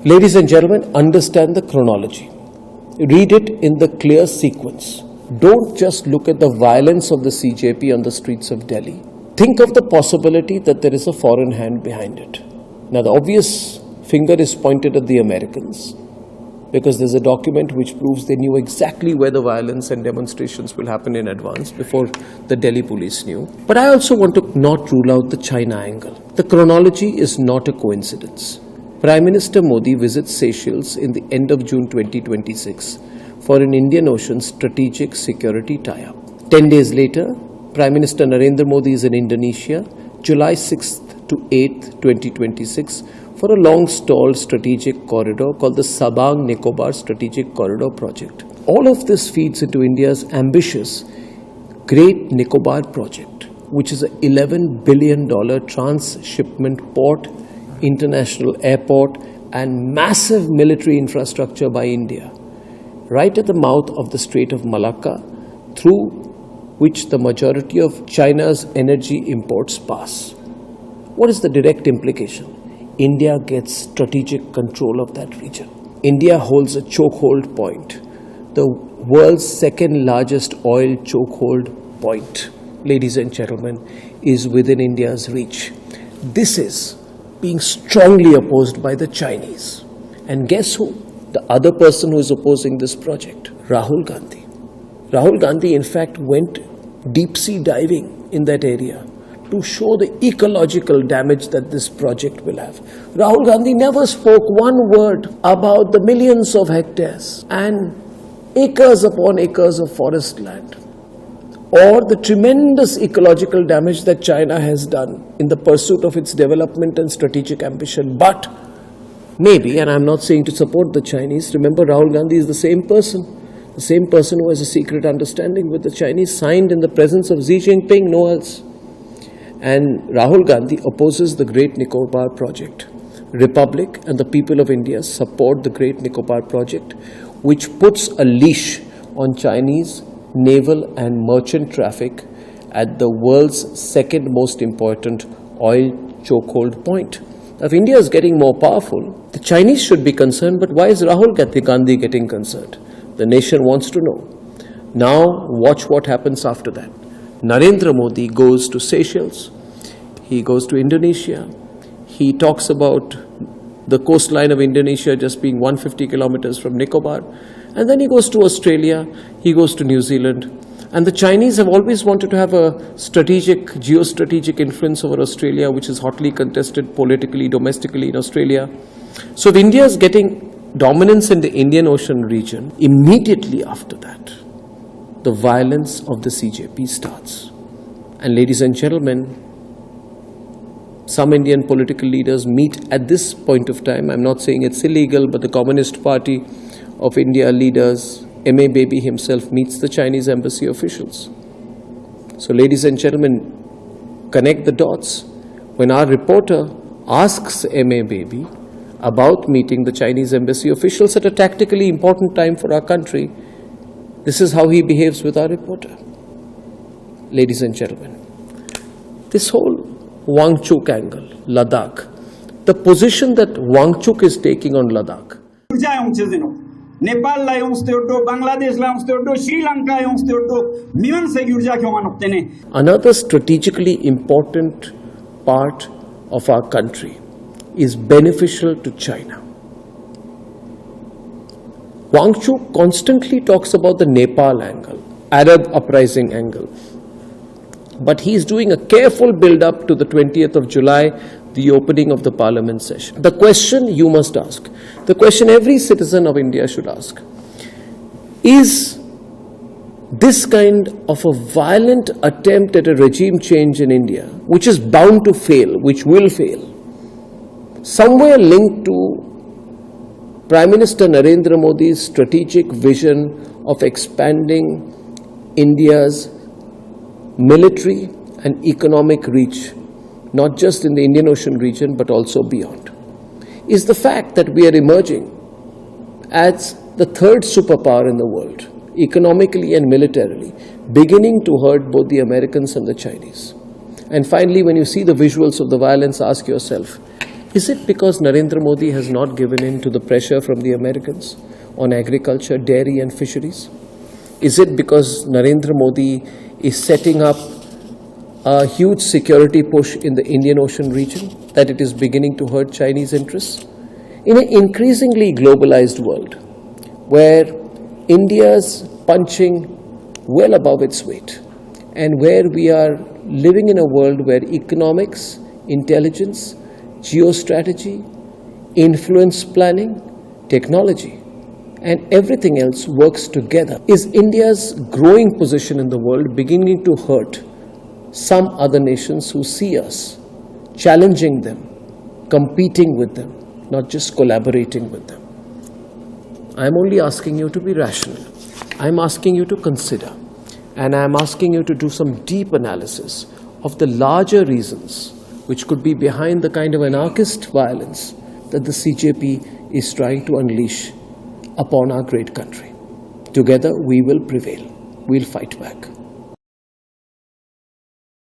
Ladies and gentlemen, understand the chronology. Read it in the clear sequence. Don't just look at the violence of the CJP on the streets of Delhi. Think of the possibility that there is a foreign hand behind it. Now, the obvious finger is pointed at the Americans because there's a document which proves they knew exactly where the violence and demonstrations will happen in advance before the Delhi police knew. But I also want to not rule out the China angle. The chronology is not a coincidence. Prime Minister Modi visits Seychelles in the end of June 2026 for an Indian Ocean strategic security tie-up. 10 days later, Prime Minister Narendra Modi is in Indonesia, July 6th to 8th, 2026 for a long-stalled strategic corridor called the Sabang-Nicobar Strategic Corridor Project. All of this feeds into India's ambitious Great Nicobar Project, which is an $11 billion transshipment port, international airport and massive military infrastructure by India, right at the mouth of the Strait of Malacca, through which the majority of China's energy imports pass. What is the direct implication? India gets strategic control of that region. India holds a chokehold point, the world's second largest oil chokehold point, ladies and gentlemen, is within India's reach. This is being strongly opposed by the Chinese. And guess who? The other person who is opposing this project, Rahul Gandhi. Rahul Gandhi, in fact, went deep sea diving in that area to show the ecological damage that this project will have. Rahul Gandhi never spoke one word about the millions of hectares and acres upon acres of forest land, or the tremendous ecological damage that China has done in the pursuit of its development and strategic ambition. But maybe, and I'm not saying to support the Chinese, remember Rahul Gandhi is the same person who has a secret understanding with the Chinese, signed in the presence of Xi Jinping, no else. And Rahul Gandhi opposes the Great Nicobar Project. Republic and the people of India support the Great Nicobar Project, which puts a leash on Chinese naval and merchant traffic at the world's second most important oil chokehold point. Now, if India is getting more powerful, the Chinese should be concerned, but why is Rahul Gandhi getting concerned? The nation wants to know. Now, watch what happens after that. Narendra Modi goes to Seychelles, he goes to Indonesia, he talks about the coastline of Indonesia just being 150 kilometers from Nicobar, and then he goes to Australia, he goes to New Zealand, and the Chinese have always wanted to have a geostrategic influence over Australia, which is hotly contested politically, domestically in Australia. So if India is getting dominance in the Indian Ocean region, immediately after that, the violence of the CJP starts. And ladies and gentlemen, some Indian political leaders meet at this point of time. I'm not saying it's illegal, but the Communist Party of India leaders, M.A. Baby himself meets the Chinese embassy officials. So ladies and gentlemen, connect the dots. When our reporter asks M.A. Baby about meeting the Chinese embassy officials at a tactically important time for our country, this is how he behaves with our reporter. Ladies and gentlemen, this whole Wangchuk angle, Ladakh, the position that Wangchuk is taking on Ladakh. Another strategically important part of our country is beneficial to China. Wangchuk constantly talks about the Nepal angle, Arab uprising angle. But he is doing a careful build-up to the 20th of July, the opening of the parliament session. The question you must ask, the question every citizen of India should ask, is this kind of a violent attempt at a regime change in India, which is bound to fail, which will fail, somewhere linked to Prime Minister Narendra Modi's strategic vision of expanding India's military and economic reach, not just in the Indian Ocean region, but also beyond, is the fact that we are emerging as the third superpower in the world, economically and militarily, beginning to hurt both the Americans and the Chinese. And finally, when you see the visuals of the violence, ask yourself, Is it because Narendra Modi has not given in to the pressure from the Americans on agriculture, dairy and fisheries? Is it because Narendra Modi is setting up a huge security push in the Indian Ocean region that it is beginning to hurt Chinese interests? In an increasingly globalized world where India's punching well above its weight and where we are living in a world where economics, intelligence, geostrategy, influence planning, technology and everything else works together, is India's growing position in the world beginning to hurt some other nations who see us, challenging them, competing with them, not just collaborating with them? I am only asking you to be rational. I am asking you to consider, and I am asking you to do some deep analysis of the larger reasons which could be behind the kind of anarchist violence that the CJP is trying to unleash upon our great country. Together we will prevail. We'll fight back.